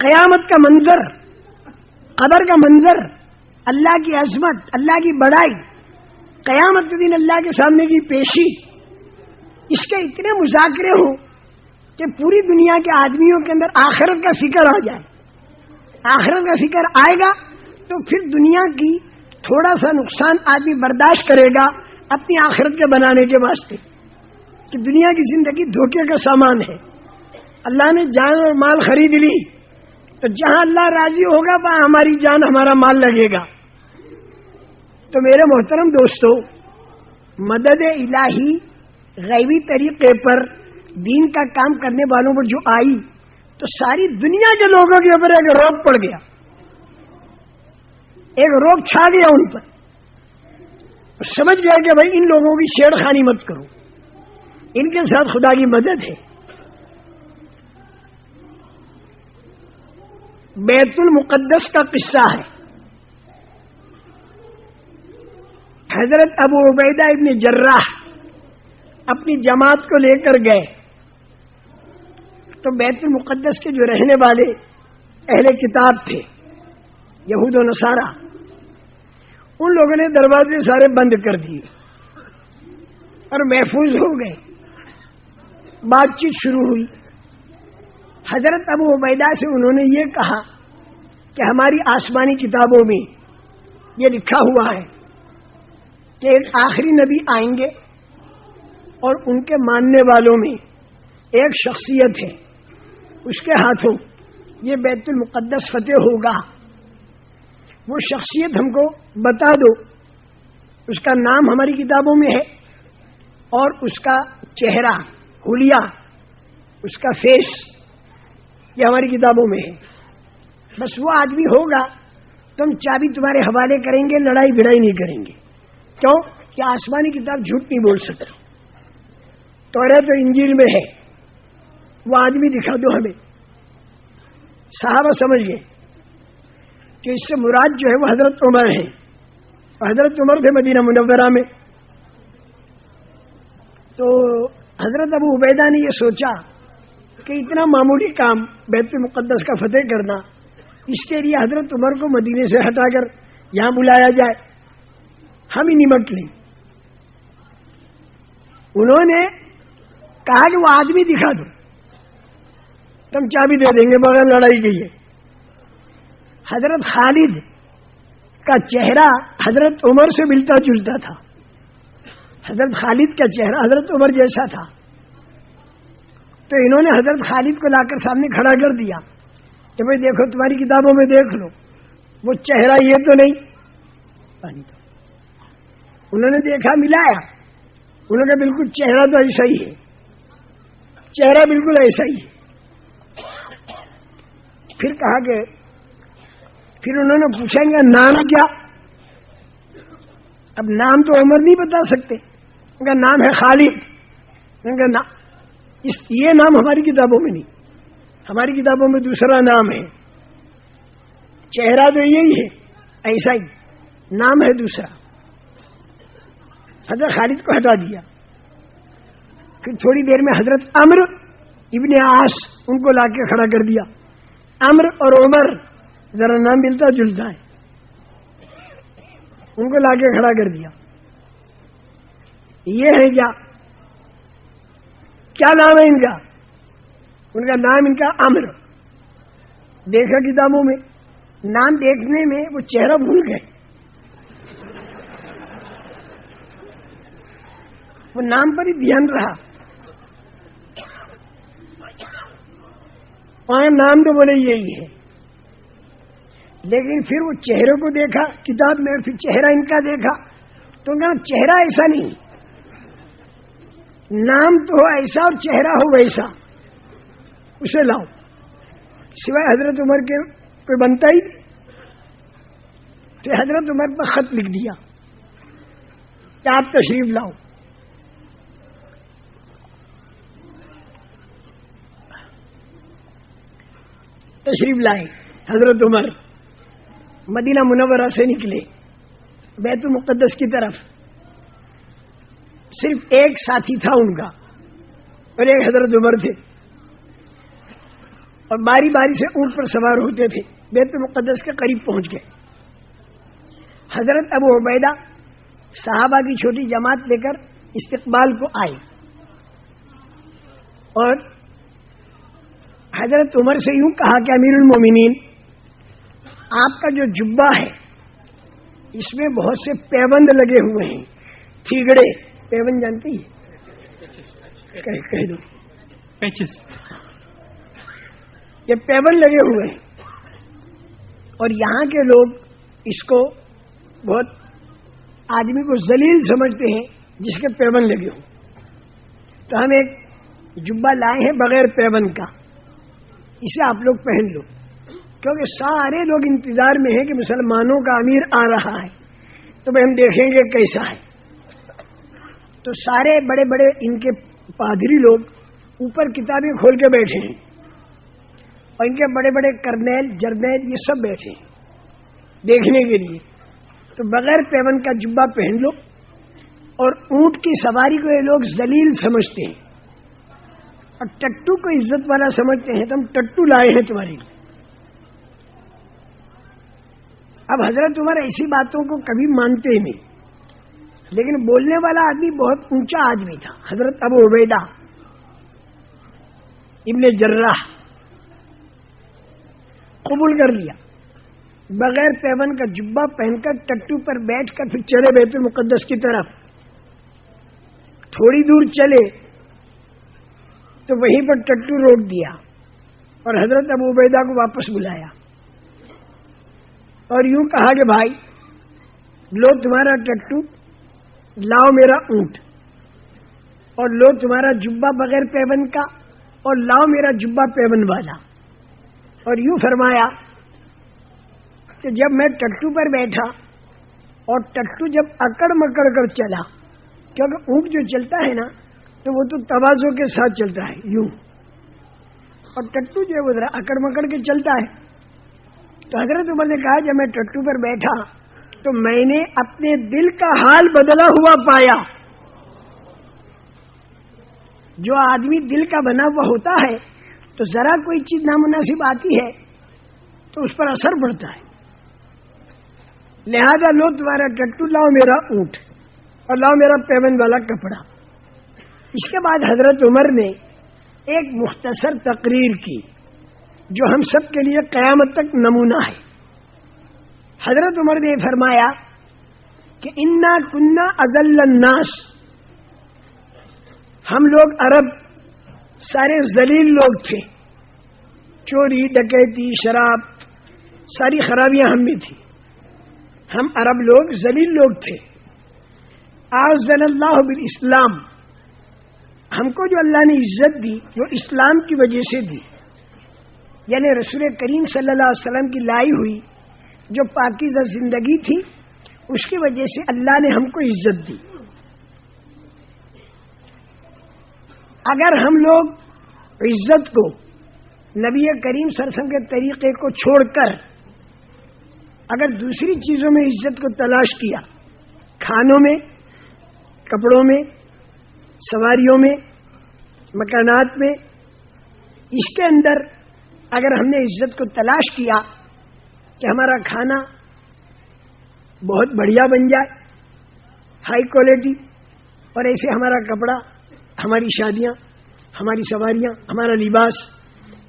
قیامت کا منظر، قبر کا منظر، اللہ کی عظمت، اللہ کی بڑائی، قیامت کے دن اللہ کے سامنے کی پیشی، اس کے اتنے مذاکرے ہوں کہ پوری دنیا کے آدمیوں کے اندر آخرت کا فکر آ جائے. آخرت کا فکر آئے گا تو پھر دنیا کی تھوڑا سا نقصان آدمی برداشت کرے گا اپنی آخرت کے بنانے کے واسطے، کہ دنیا کی زندگی دھوکے کا سامان ہے. اللہ نے جان اور مال خرید لی تو جہاں اللہ راضی ہوگا وہاں ہماری جان ہمارا مال لگے گا. تو میرے محترم دوستو، مدد الہی غیبی طریقے پر دین کا کام کرنے والوں پر جو آئی تو ساری دنیا کے لوگوں کے اوپر ایک روک پڑ گیا، ایک روک چھا گیا ان پر. سمجھ گیا کہ بھائی ان لوگوں کی چھیڑ خانی مت کرو، ان کے ساتھ خدا کی مدد ہے. بیت المقدس کا قصہ ہے. حضرت ابو عبیدہ ابن جراح اپنی جماعت کو لے کر گئے تو بیت المقدس کے جو رہنے والے اہل کتاب تھے، یہود و نصارہ، ان لوگوں نے دروازے سارے بند کر دیے اور محفوظ ہو گئے. بات چیت شروع ہوئی. حضرت ابو عبیدہ سے انہوں نے یہ کہا کہ ہماری آسمانی کتابوں میں یہ لکھا ہوا ہے کہ ایک آخری نبی آئیں گے اور ان کے ماننے والوں میں ایک شخصیت ہے، اس کے ہاتھوں یہ بیت المقدس فتح ہوگا. وہ شخصیت ہم کو بتا دو. اس کا نام ہماری کتابوں میں ہے اور اس کا چہرہ، حلیہ، اس کا فیس یہ ہماری کتابوں میں ہے. بس وہ آدمی ہوگا تو ہم چابی تمہارے حوالے کریں گے، لڑائی بھڑائی نہیں کریں گے. کیوں کہ آسمانی کتاب جھوٹ نہیں بول سکتی. توریت و انجیل میں ہے، وہ آدمی دکھا دو ہمیں. صحابہ سمجھ گئے کہ اس سے مراد جو ہے وہ حضرت عمر ہے. حضرت عمر تھے مدینہ منورہ میں. تو حضرت ابو عبیدہ نے یہ سوچا کہ اتنا معمولی کام بیت المقدس کا فتح کرنا، اس کے لیے حضرت عمر کو مدینے سے ہٹا کر یہاں بلایا جائے، ہم ہی نمٹ لیں. انہوں نے کہا کہ وہ آدمی دکھا دو، تم چابی دے دیں گے بغیر لڑائی کے. ہے حضرت خالد کا چہرہ حضرت عمر سے ملتا جلتا تھا. حضرت خالد کا چہرہ حضرت عمر جیسا تھا. تو انہوں نے حضرت خالد کو لا کر سامنے کھڑا کر دیا کہ بھائی دیکھو تمہاری کتابوں میں دیکھ لو، وہ چہرہ یہ تو نہیں. انہوں نے دیکھا، ملایا، انہوں نے کہا بالکل چہرہ تو ایسا ہی ہے، چہرہ بالکل ایسا ہی ہے. پھر کہا کہ پھر انہوں نے پوچھا ان کا نام کیا؟ اب نام تو عمر نہیں بتا سکتے. ان کا نام ہے خالد. ان کا یہ نام ہماری کتابوں میں نہیں، ہماری کتابوں میں دوسرا نام ہے. چہرہ تو یہی ہے، ایسا ہی نام ہے دوسرا. حضرت خالد کو ہٹا دیا. پھر تھوڑی دیر میں حضرت عمرو ابن عاص ان کو لا کے کھڑا کر دیا. عمرو اور عمر ذرا نام ملتا جلتا ہے، ان کو لا کے کھڑا کر دیا. یہ ہے کیا نام ہے ان کا؟ ان کا نام ان کا عمرو. دیکھا کتابوں میں، نام دیکھنے میں وہ چہرہ بھول گئے. وہ نام پر ہی دھیان رہا. وہاں نام تو بولے یہی ہے، لیکن پھر وہ چہرے کو دیکھا کتاب میں، پھر چہرہ ان کا دیکھا تو کہا چہرہ ایسا نہیں، نام تو ہو ایسا اور چہرہ ہو ویسا، اسے لاؤ. سوائے حضرت عمر کے کوئی بنتا ہی نہیں. تو حضرت عمر پر خط لکھ دیا کہ آپ تشریف لاؤ. تشریف لائے. حضرت عمر مدینہ منورہ سے نکلے بیت المقدس کی طرف. صرف ایک ساتھی تھا ان کا اور ایک حضرت عمر تھے. اور باری باری سے اونٹ پر سوار ہوتے تھے، بیت المقدس کے قریب پہنچ گئے۔ حضرت ابو عبیدہ صحابہ کی چھوٹی جماعت لے کر استقبال کو آئے اور حضرت عمر سے یوں کہا کہ امیر المومنین، آپ کا جو جبہ ہے اس میں بہت سے پیوند لگے ہوئے ہیں، تھیگڑے، پیوند جانتی ہے؟ کہہ دو، پیچز، یہ پیوند لگے ہوئے ہیں اور یہاں کے لوگ اس کو بہت آدمی کو ذلیل سمجھتے ہیں جس کے پیوند لگے ہوں، تو ہم ایک جبہ لائے ہیں بغیر پیوند کا، اسے آپ لوگ پہن لو، کیونکہ سارے لوگ انتظار میں ہیں کہ مسلمانوں کا امیر آ رہا ہے، تو ہم دیکھیں گے کیسا ہے۔ تو سارے بڑے بڑے ان کے پادری لوگ اوپر کتابیں کھول کے بیٹھے ہیں اور ان کے بڑے بڑے کرنیل، جرنیل، یہ سب بیٹھے ہیں دیکھنے کے لیے۔ تو بغیر پیوند کا جبہ پہن لو، اور اونٹ کی سواری کو یہ لوگ ذلیل سمجھتے ہیں اور ٹٹو کو عزت والا سمجھتے ہیں، تو ہم ٹٹو لائے ہیں تمہارے لیے۔ اب حضرت عمر ایسی باتوں کو کبھی مانتے ہی نہیں، لیکن بولنے والا آدمی بہت اونچا آدمی تھا، حضرت ابو عبیدہ ابن جراح، قبول کر لیا، بغیر پیوند کا جبہ پہن کر ٹٹو پر بیٹھ کر پھر چلے بیت المقدس کی طرف۔ تھوڑی دور چلے تو وہیں پر ٹٹو روک دیا اور حضرت ابو عبیدہ کو واپس بلایا اور یوں کہا کہ بھائی لو تمہارا ٹٹو، لاؤ میرا اونٹ، اور لو تمہارا جبہ بغیر پیوند کا، اور لاؤ میرا جبہ پیوند والا۔ اور یوں فرمایا کہ جب میں ٹٹو پر بیٹھا اور ٹٹو جب اکڑ مکڑ کر چلا، کیونکہ اونٹ جو چلتا ہے نا تو وہ تو تواضع کے ساتھ چلتا ہے یوں، اور ٹٹو جو ہے وہ ذرا اکڑ مکڑ کے چلتا ہے، تو حضرت عمر نے کہا جب میں ٹٹو پر بیٹھا تو میں نے اپنے دل کا حال بدلا ہوا پایا۔ جو آدمی دل کا بنا ہوا ہوتا ہے تو ذرا کوئی چیز نامناسب آتی ہے تو اس پر اثر پڑتا ہے، لہذا لو تمہارا ٹٹو، لاؤ میرا اونٹ، اور لاؤ میرا پیوند والا کپڑا۔ اس کے بعد حضرت عمر نے ایک مختصر تقریر کی جو ہم سب کے لیے قیامت تک نمونہ ہے۔ حضرت عمر نے فرمایا کہ انا کنا اذل الناس، ہم لوگ عرب سارے ذلیل لوگ تھے، چوری، ڈکیتی، شراب، ساری خرابیاں ہم میں تھی، ہم عرب لوگ ذلیل لوگ تھے۔ اعزنا اللہ بالاسلام، ہم کو جو اللہ نے عزت دی وہ اسلام کی وجہ سے دی، یعنی رسول کریم صلی اللہ علیہ وسلم کی لائی ہوئی جو پاکیزہ زندگی تھی اس کی وجہ سے اللہ نے ہم کو عزت دی۔ اگر ہم لوگ عزت کو نبی کریم صلی اللہ علیہ وسلم کے طریقے کو چھوڑ کر اگر دوسری چیزوں میں عزت کو تلاش کیا، کھانوں میں، کپڑوں میں، سواریوں میں، مکانات میں، اس کے اندر اگر ہم نے عزت کو تلاش کیا کہ ہمارا کھانا بہت بڑھیا بن جائے، ہائی کوالٹی، اور ایسے ہمارا کپڑا، ہماری شادیاں، ہماری سواریاں، ہمارا لباس،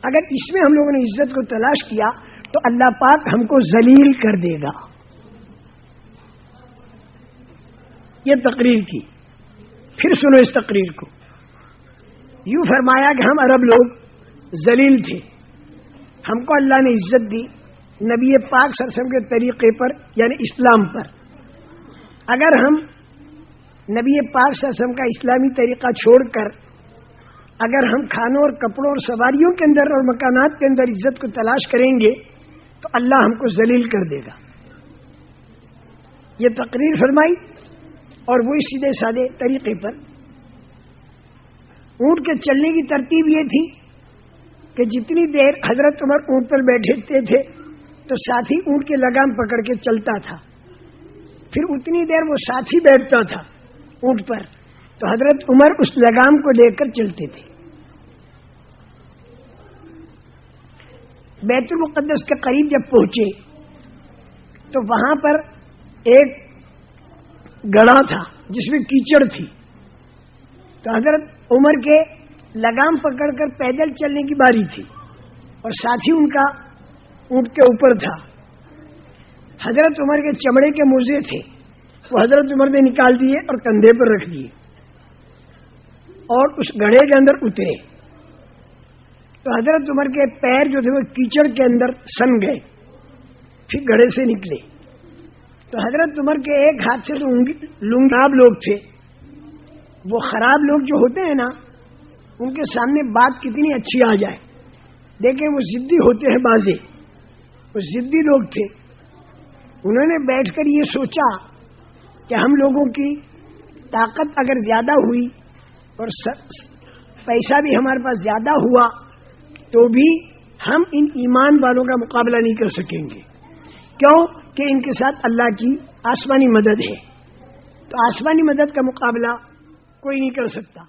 اگر اس میں ہم لوگوں نے عزت کو تلاش کیا تو اللہ پاک ہم کو ذلیل کر دے گا۔ یہ تقریر کی، پھر سنو اس تقریر کو۔ یوں فرمایا کہ ہم عرب لوگ ذلیل تھے، ہم کو اللہ نے عزت دی نبی پاک صلی اللہ علیہ وسلم کے طریقے پر، یعنی اسلام پر۔ اگر ہم نبی پاک صلی اللہ علیہ وسلم کا اسلامی طریقہ چھوڑ کر اگر ہم کھانوں اور کپڑوں اور سواریوں کے اندر اور مکانات کے اندر عزت کو تلاش کریں گے تو اللہ ہم کو ذلیل کر دے گا۔ یہ تقریر فرمائی اور وہی سیدھے سادے طریقے پر اونٹ کے چلنے کی ترتیب یہ تھی کہ جتنی دیر حضرت عمر اونٹ پر بیٹھتے تھے تو ساتھی اونٹ کے لگام پکڑ کے چلتا تھا، پھر اتنی دیر وہ ساتھی بیٹھتا تھا اونٹ پر تو حضرت عمر اس لگام کو لے کر چلتے تھے۔ بیت المقدس کے قریب جب پہنچے تو وہاں پر ایک گڑھا تھا جس میں کیچڑ تھی. تو حضرت عمر کے لگام پکڑ کر پیدل چلنے کی باری تھی اور ساتھ ہی ان کا اونٹ کے اوپر تھا. حضرت عمر کے چمڑے کے موزے تھے، وہ حضرت عمر نے نکال دیے اور کندھے پر رکھ دیے اور اس گڑھے کے اندر اترے. تو حضرت عمر کے پیر جو تھے وہ کیچڑ کے اندر سن گئے، پھر گڑھے سے نکلے. تو حضرت عمر کے ایک ہاتھ سے جو لنگاب لوگ تھے، وہ خراب لوگ جو ہوتے ہیں نا، ان کے سامنے بات کتنی اچھی آ جائے، دیکھیں وہ ضدی ہوتے ہیں بازے، وہ ضدی لوگ تھے. انہوں نے بیٹھ کر یہ سوچا کہ ہم لوگوں کی طاقت اگر زیادہ ہوئی اور پیسہ بھی ہمارے پاس زیادہ ہوا تو بھی ہم ان ایمان والوں کا مقابلہ نہیں کر سکیں گے. کیوں کہ ان کے ساتھ اللہ کی آسمانی مدد ہے. تو آسمانی مدد کا مقابلہ کوئی نہیں کر سکتا.